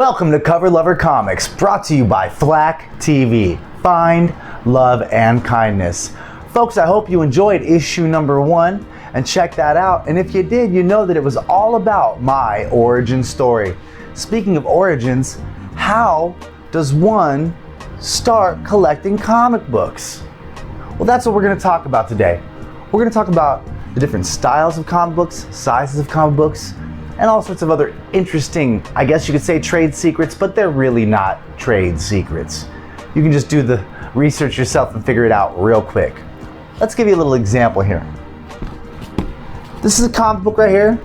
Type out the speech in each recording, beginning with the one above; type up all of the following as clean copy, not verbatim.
Welcome to Cover Lover Comics, brought to you by FLAKtv. Find, love, and kindness. Folks, I hope you enjoyed issue number 1 and check that out. And if you did, you know that it was all about my origin story. Speaking of origins, how does one start collecting comic books? Well, that's what we're going to talk about today. We're going to talk about the different styles of comic books, sizes of comic books, and all sorts of other interesting, I guess you could say, trade secrets, but they're really not trade secrets. You can just do the research yourself and figure it out real quick. Let's give you a little example here. This is a comic book right here.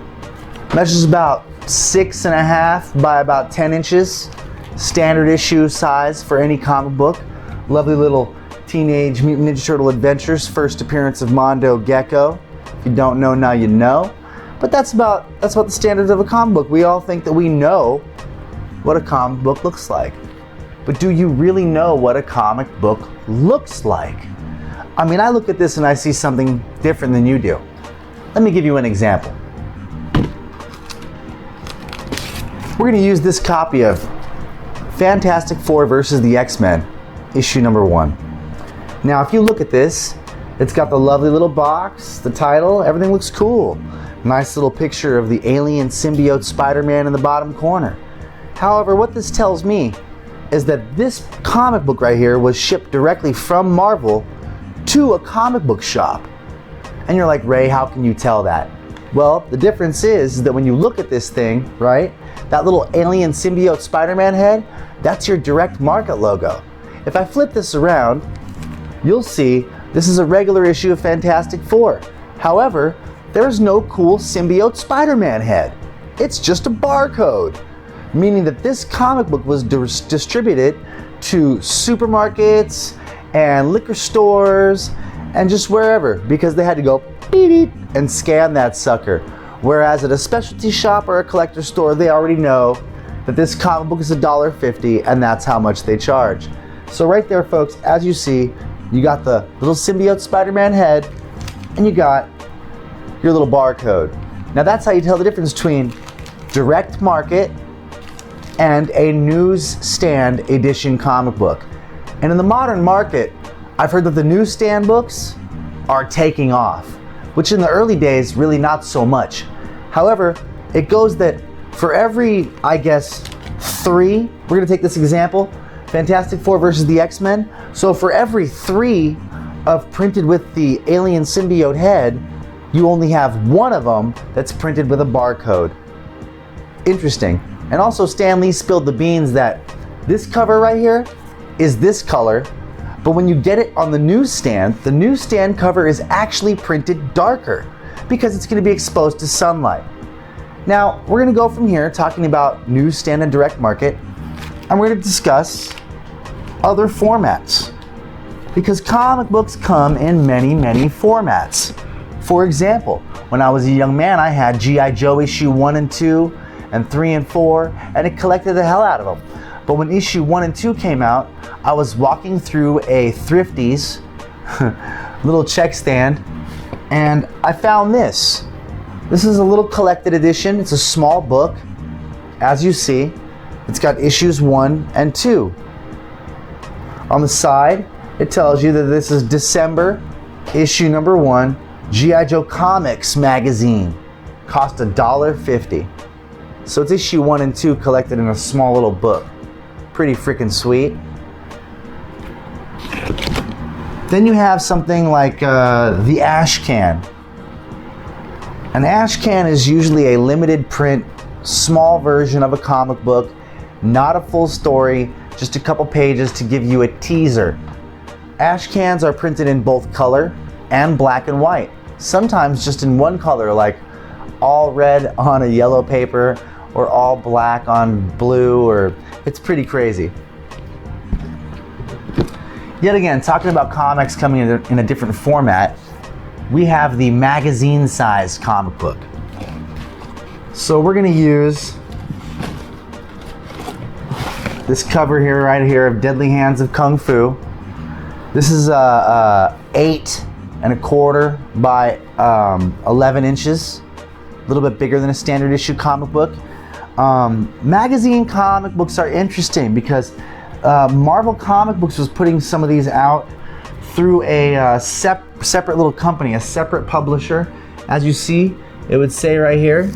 Measures about 6.5 by about 10 inches. Standard issue size for any comic book. Lovely little Teenage Mutant Ninja Turtle Adventures, first appearance of Mondo Gecko. If you don't know, now you know. But that's about the standards of a comic book. We all think that we know what a comic book looks like. But do you really know what a comic book looks like? I mean, I look at this and I see something different than you do. Let me give you an example. We're going to use this copy of Fantastic Four versus the X-Men, issue number 1. Now, if you look at this, it's got the lovely little box, the title, everything looks cool. Nice little picture of the alien symbiote Spider-Man in the bottom corner. However, what this tells me is that this comic book right here was shipped directly from Marvel to a comic book shop. And you're like, Ray, how can you tell that? Well, the difference is that when you look at this thing, right, that little alien symbiote Spider-Man head, that's your direct market logo. If I flip this around, you'll see this is a regular issue of Fantastic Four. However, there's no cool symbiote Spider-Man head. It's just a barcode, meaning that this comic book was distributed to supermarkets and liquor stores and just wherever, because they had to go beep and scan that sucker. Whereas at a specialty shop or a collector store, they already know that this comic book is $1.50 and that's how much they charge. So right there, folks, as you see, you got the little symbiote Spider-Man head and you got your little barcode. Now that's how you tell the difference between direct market and a newsstand edition comic book. And in the modern market, I've heard that the newsstand books are taking off, which in the early days, really not so much. However, it goes that for every, I guess, 3, we're gonna take this example, Fantastic Four versus the X-Men. So for every 3 of printed with the alien symbiote head, you only have 1 of them that's printed with a barcode. Interesting. And also Stan Lee spilled the beans that this cover right here is this color, but when you get it on the newsstand cover is actually printed darker because it's going to be exposed to sunlight. Now, we're going to go from here talking about newsstand and direct market, and we're going to discuss other formats because comic books come in many, many formats. For example, when I was a young man, I had G.I. Joe issue 1 and 2 and 3 and 4, and it collected the hell out of them. But when issue 1 and 2 came out, I was walking through a Thrifties little check stand, and I found this. This is a little collected edition. It's a small book. As you see, it's got issues 1 and 2. On the side, it tells you that this is December issue number 1. G.I. Joe Comics magazine, cost $1.50. So it's issue 1 and 2 collected in a small little book. Pretty freaking sweet. Then you have something like the ash can. An ash can is usually a limited print, small version of a comic book, not a full story, just a couple pages to give you a teaser. Ash cans are printed in both color and black and white. Sometimes just in one color, like all red on a yellow paper or all black on blue, or it's pretty crazy. Yet again, talking about comics coming in a different format, we have the magazine size comic book. So we're going to use this cover here, right here, of Deadly Hands of Kung Fu. This is 8 1/4 by 11 inches, a little bit bigger than a standard issue comic book. Magazine comic books are interesting because Marvel Comic Books was putting some of these out through a separate little company, a separate publisher. As you see, it would say right here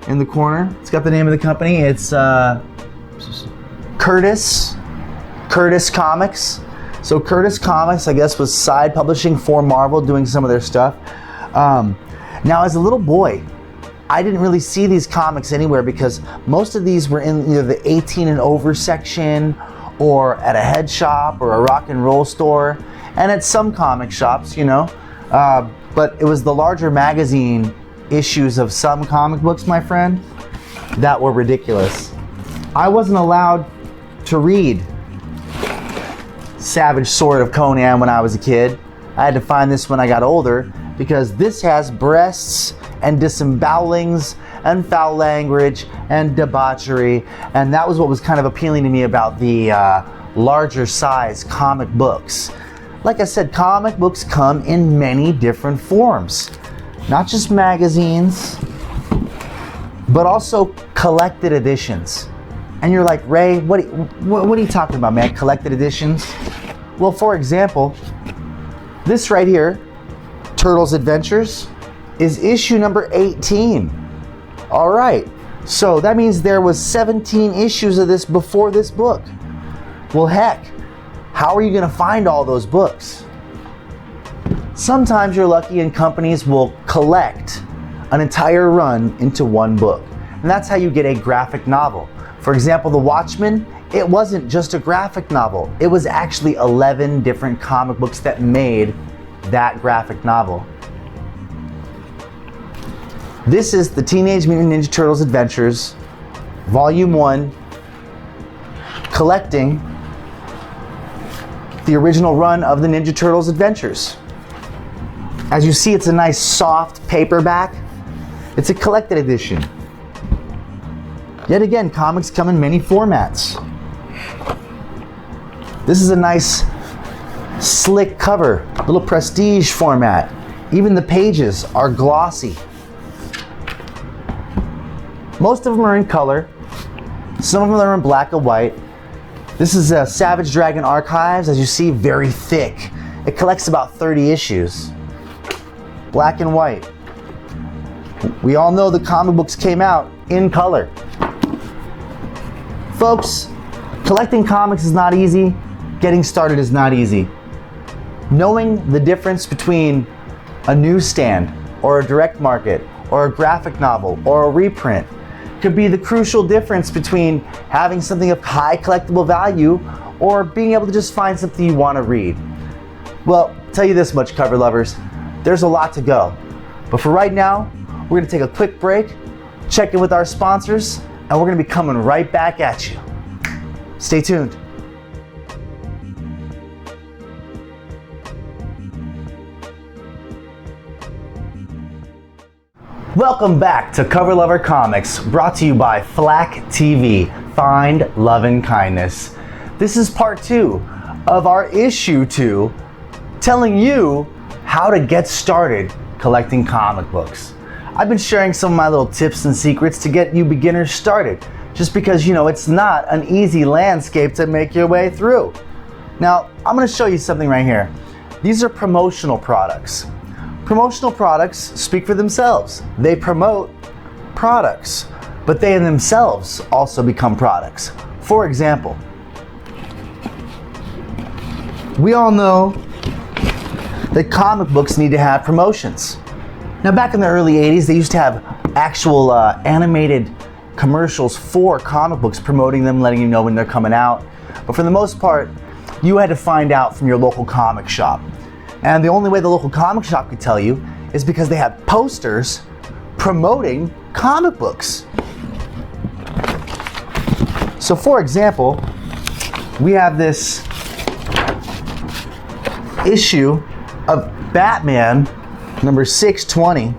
in the corner, it's got the name of the company. It's Curtis Comics. So Curtis Comics, I guess, was side publishing for Marvel, doing some of their stuff. Now, as a little boy, I didn't really see these comics anywhere because most of these were in either the 18 and over section or at a head shop or a rock and roll store and at some comic shops, you know. But it was the larger magazine issues of some comic books, my friend, that were ridiculous. I wasn't allowed to read Savage Sword of Conan when I was a kid. I had to find this when I got older because this has breasts and disembowelings and foul language and debauchery, and that was what was kind of appealing to me about the larger size comic books. Like I said, comic books come in many different forms, not just magazines, but also collected editions. And you're like, Ray, what are you talking about, man? Collected editions? Well, for example, this right here, Turtles Adventures, is issue number 18. All right, so that means there was 17 issues of this before this book. Well, heck, how are you gonna find all those books? Sometimes you're lucky and companies will collect an entire run into one book. And that's how you get a graphic novel. For example, The Watchmen, it wasn't just a graphic novel. It was actually 11 different comic books that made that graphic novel. This is the Teenage Mutant Ninja Turtles Adventures, Volume 1, collecting the original run of the Ninja Turtles Adventures. As you see, it's a nice soft paperback. It's a collected edition. Yet again, comics come in many formats. This is a nice slick cover, little prestige format. Even the pages are glossy. Most of them are in color. Some of them are in black and white. This is a Savage Dragon Archives, as you see, very thick. It collects about 30 issues. Black and white. We all know the comic books came out in color. Folks, collecting comics is not easy. Getting started is not easy. Knowing the difference between a newsstand or a direct market or a graphic novel or a reprint could be the crucial difference between having something of high collectible value or being able to just find something you want to read. Well, I'll tell you this much, cover lovers, there's a lot to go. But for right now, we're going to take a quick break, check in with our sponsors, and we're going to be coming right back at you. Stay tuned. Welcome back to Cover Lover Comics, brought to you by FLAKtv, Find Love and Kindness. This is part 2 of our issue 2, telling you how to get started collecting comic books. I've been sharing some of my little tips and secrets to get you beginners started, just because, you know, it's not an easy landscape to make your way through. Now, I'm going to show you something right here. These are promotional products. Promotional products speak for themselves. They promote products, but they in themselves also become products. For example, we all know that comic books need to have promotions. Now, back in the early 80s, they used to have actual animated commercials for comic books, promoting them, letting you know when they're coming out. But for the most part, you had to find out from your local comic shop. And the only way the local comic shop could tell you is because they had posters promoting comic books. So for example, we have this issue of Batman number 620.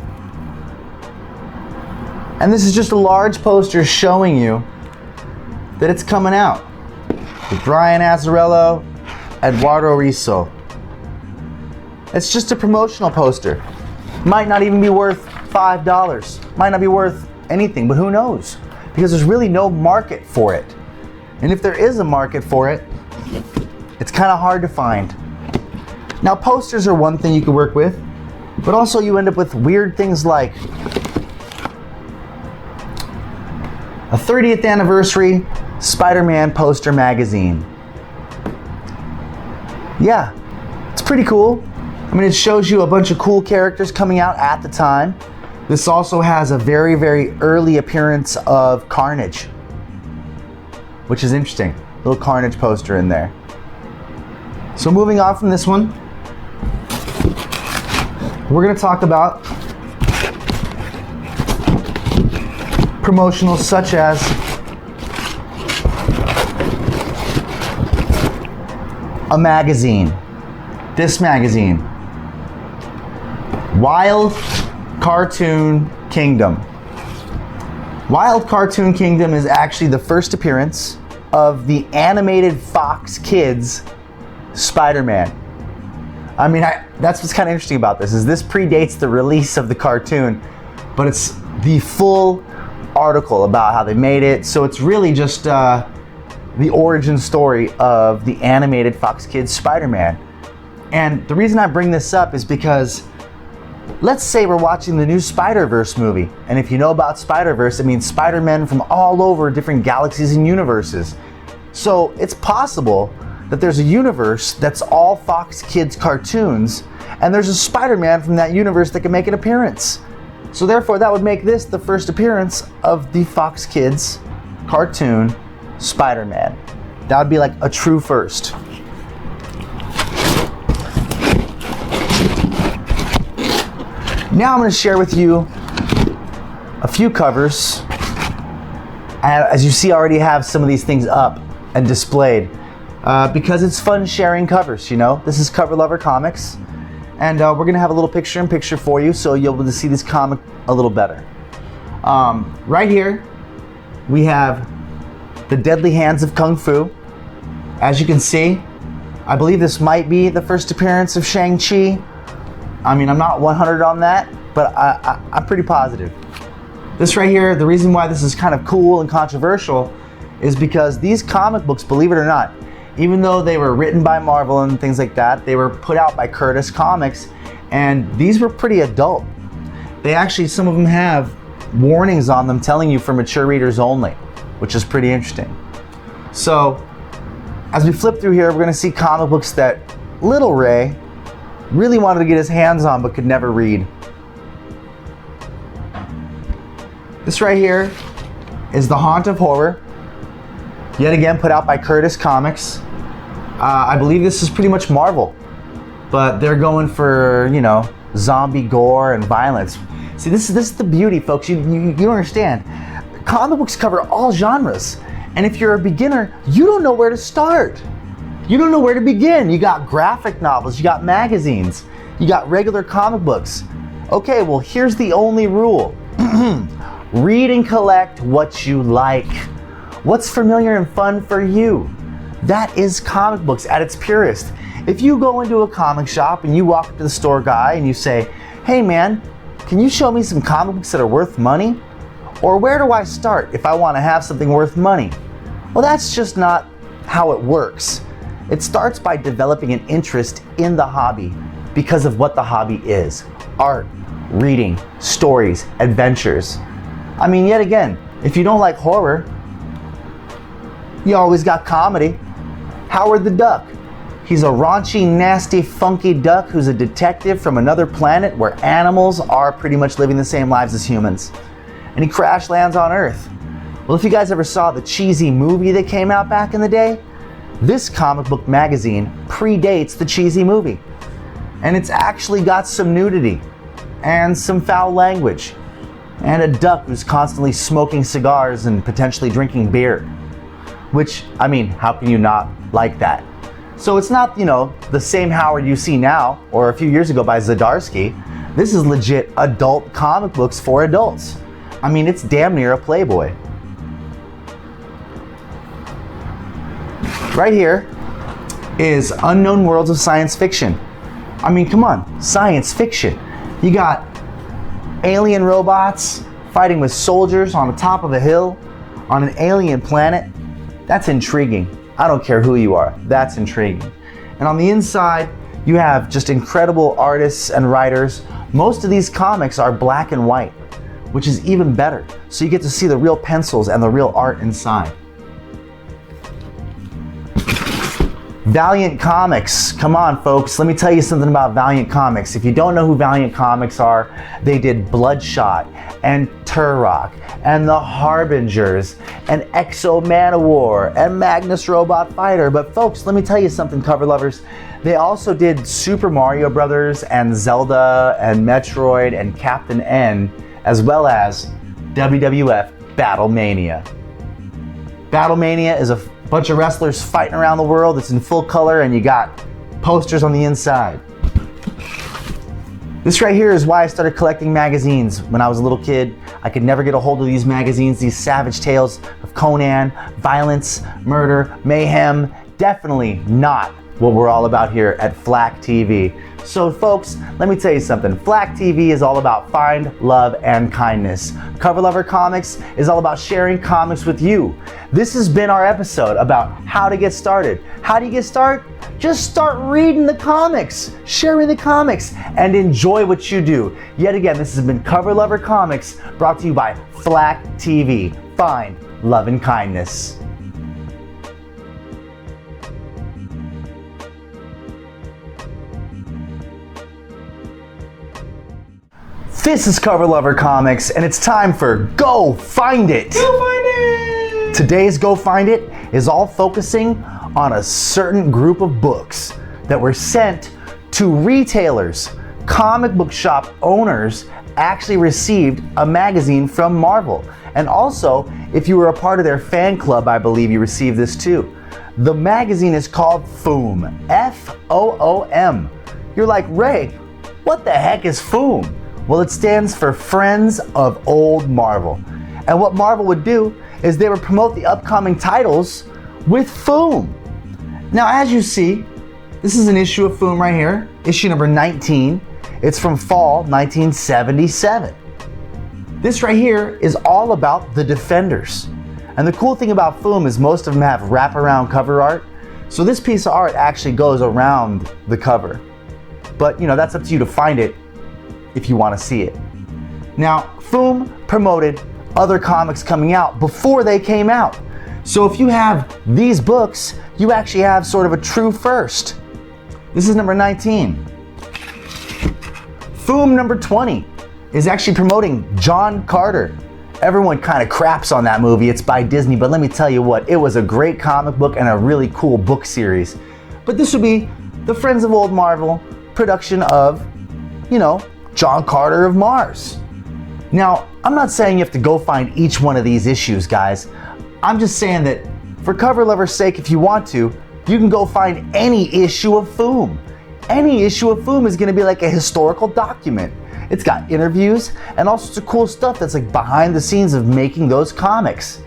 And this is just a large poster showing you that it's coming out with Brian Azzarello, Eduardo Risso. It's just a promotional poster. Might not even be worth $5. Might not be worth anything, but who knows? because there's really no market for it. And if there is a market for it, it's kind of hard to find. Now, posters are one thing you could work with, but also you end up with weird things like a 30th anniversary Spider-Man poster magazine. Yeah, it's pretty cool. I mean, it shows you a bunch of cool characters coming out at the time. This also has a very, very early appearance of Carnage, which is interesting. Little Carnage poster in there. So moving on from this one, we're going to talk about promotionals such as a magazine. This magazine, Wild Cartoon Kingdom. Wild Cartoon Kingdom is actually the first appearance of the animated Fox Kids Spider-Man. I mean, that's what's kind of interesting about this, is this predates the release of the cartoon, but it's the full article about how they made it. So it's really just the origin story of the animated Fox Kids Spider-Man. And the reason I bring this up is because let's say we're watching the new Spider-Verse movie. And if you know about Spider-Verse, it means Spider-Men from all over different galaxies and universes. So it's possible that there's a universe that's all Fox Kids cartoons, and there's a Spider-Man from that universe that can make an appearance. So therefore, that would make this the first appearance of the Fox Kids cartoon Spider-Man. That would be like a true first. Now I'm going to share with you a few covers. As you see, I already have some of these things up and displayed because it's fun sharing covers, you know. This is Cover Lover Comics, and we're going to have a little picture-in-picture for you so you'll be able to see this comic a little better. Right here, we have The Deadly Hands of Kung Fu. As you can see, I believe this might be the first appearance of Shang-Chi. I mean, I'm not 100 on that, but I'm pretty positive. This right here, the reason why this is kind of cool and controversial is because these comic books, believe it or not, even though they were written by Marvel and things like that, they were put out by Curtis Comics, and these were pretty adult. They actually, some of them have warnings on them telling you for mature readers only, which is pretty interesting. So, as we flip through here, we're going to see comic books that Little Ray really wanted to get his hands on but could never read. This right here is The Haunt of Horror, yet again put out by Curtis Comics. I believe this is pretty much Marvel, but they're going for, you know, zombie gore and violence. See, this is the beauty, folks. You don't understand. Comic books cover all genres, and if you're a beginner, you don't know where to start. You don't know where to begin. You got graphic novels, you got magazines, you got regular comic books. Okay, well, here's the only rule. Read and collect what you like. What's familiar and fun for you? That is comic books at its purest. If you go into a comic shop and you walk up to the store guy and you say, hey man, can you show me some comic books that are worth money? Or where do I start if I want to have something worth money? Well, that's just not how it works. It starts by developing an interest in the hobby because of what the hobby is. Art, reading, stories, adventures. I mean, yet again, if you don't like horror, you always got comedy. Howard the Duck. He's a raunchy, nasty, funky duck who's a detective from another planet where animals are pretty much living the same lives as humans. And he crash lands on Earth. Well, if you guys ever saw the cheesy movie that came out back in the day, this comic book magazine predates the cheesy movie. And it's actually got some nudity and some foul language and a duck who's constantly smoking cigars and potentially drinking beer. Which, I mean, how can you not like that? So it's not, you know, the same Howard you see now or a few years ago by Zdarsky. This is legit adult comic books for adults. I mean, it's damn near a Playboy. Right here is Unknown Worlds of Science Fiction. I mean, come on, science fiction. You got alien robots fighting with soldiers on the top of a hill. on an alien planet, that's intriguing. I don't care who you are, that's intriguing. And on the inside, you have just incredible artists and writers. Most of these comics are black and white, which is even better. So you get to see the real pencils and the real art inside. Valiant Comics. Come on, folks. Let me tell you something about Valiant Comics. If you don't know who Valiant Comics are, they did Bloodshot and Turok and The Harbingers and Exo Manowar and Magnus Robot Fighter. But folks, let me tell you something, cover lovers. They also did Super Mario Brothers and Zelda and Metroid and Captain N, as well as WWF Battlemania. Battlemania is a bunch of wrestlers fighting around the world. It's in full color and you got posters on the inside. This right here is why I started collecting magazines when I was a little kid. I could never get a hold of these magazines, these savage tales of Conan, violence, murder, mayhem. Definitely not what we're all about here at FLAKtv. So folks, let me tell you something. FLAKtv is all about find, love, and kindness. Cover Lover Comics is all about sharing comics with you. This has been our episode about how to get started. How do you get started? Just start reading the comics, sharing the comics, and enjoy what you do. Yet again, this has been Cover Lover Comics, brought to you by FLAKtv. Find, love, and kindness. This is Cover Lover Comics, and it's time for Go Find It! Go Find It! Today's Go Find It is all focusing on a certain group of books that were sent to retailers. Comic book shop owners actually received a magazine from Marvel. And also, if you were a part of their fan club, I believe you received this too. The magazine is called FOOM, F-O-O-M. You're like, Ray, what the heck is FOOM? Well, it stands for Friends of Old Marvel. And what Marvel would do is they would promote the upcoming titles with FOOM. Now, as you see, this is an issue of FOOM right here, issue number 19. It's from fall 1977. This right here is all about the Defenders. And the cool thing about FOOM is most of them have wraparound cover art. So this piece of art actually goes around the cover. But, you know, that's up to you to find it if you want to see it. Now, FOOM promoted other comics coming out before they came out. So if you have these books, you actually have sort of a true first. This is number 19. FOOM number 20 is actually promoting John Carter. Everyone kind of craps on that movie. It's by Disney, but let me tell you what, it was a great comic book and a really cool book series. But this would be the Friends of Old Marvel production of, you know, John Carter of Mars. Now, I'm not saying you have to go find each one of these issues, guys. I'm just saying that for cover lovers' sake, if you want to, you can go find any issue of FOOM. Any issue of FOOM is going to be like a historical document. It's got interviews and all sorts of cool stuff that's like behind the scenes of making those comics.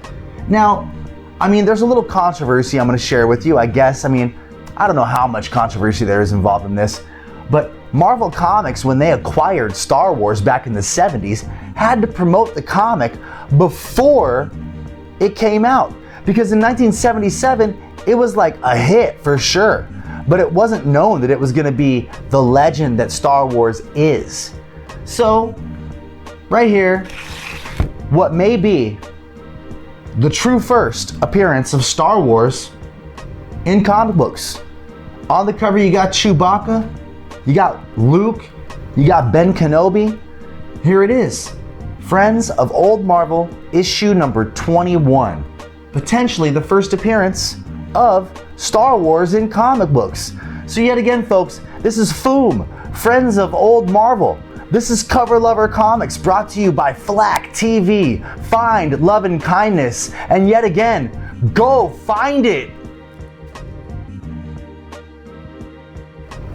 Now, I mean, there's a little controversy I'm going to share with you, I guess. I mean, I don't know how much controversy there is involved in this, but Marvel Comics, when they acquired Star Wars back in the 70s, had to promote the comic before it came out. Because in 1977, it was like a hit for sure. But it wasn't known that it was going to be the legend that Star Wars is. So, right here, what may be the true first appearance of Star Wars in comic books. On the cover, you got Chewbacca. You got Luke, you got Ben Kenobi. Here it is, Friends of Old Marvel, issue number 21. Potentially the first appearance of Star Wars in comic books. So yet again, folks, this is FOOM, Friends of Old Marvel. This is Cover Lover Comics, brought to you by FLAKtv. Find, love, and kindness. And yet again, go find it.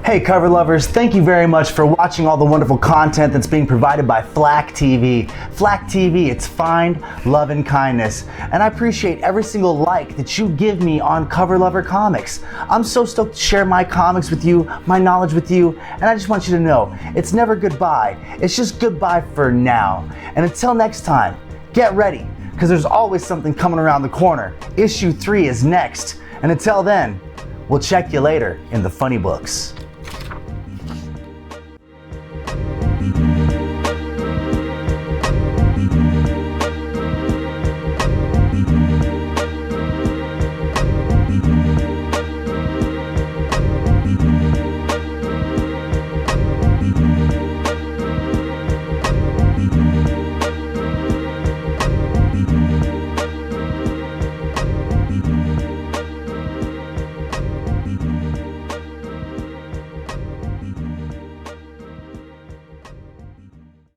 Hey cover lovers, thank you very much for watching all the wonderful content that's being provided by FLAKtv. FLAKtv, it's find, love, and kindness. And I appreciate every single like that you give me on Cover Lover Comics. I'm so stoked to share my comics with you, my knowledge with you, and I just want you to know, it's never goodbye, it's just goodbye for now. And until next time, get ready, because there's always something coming around the corner. Issue 3 is next, and until then, we'll check you later in the funny books.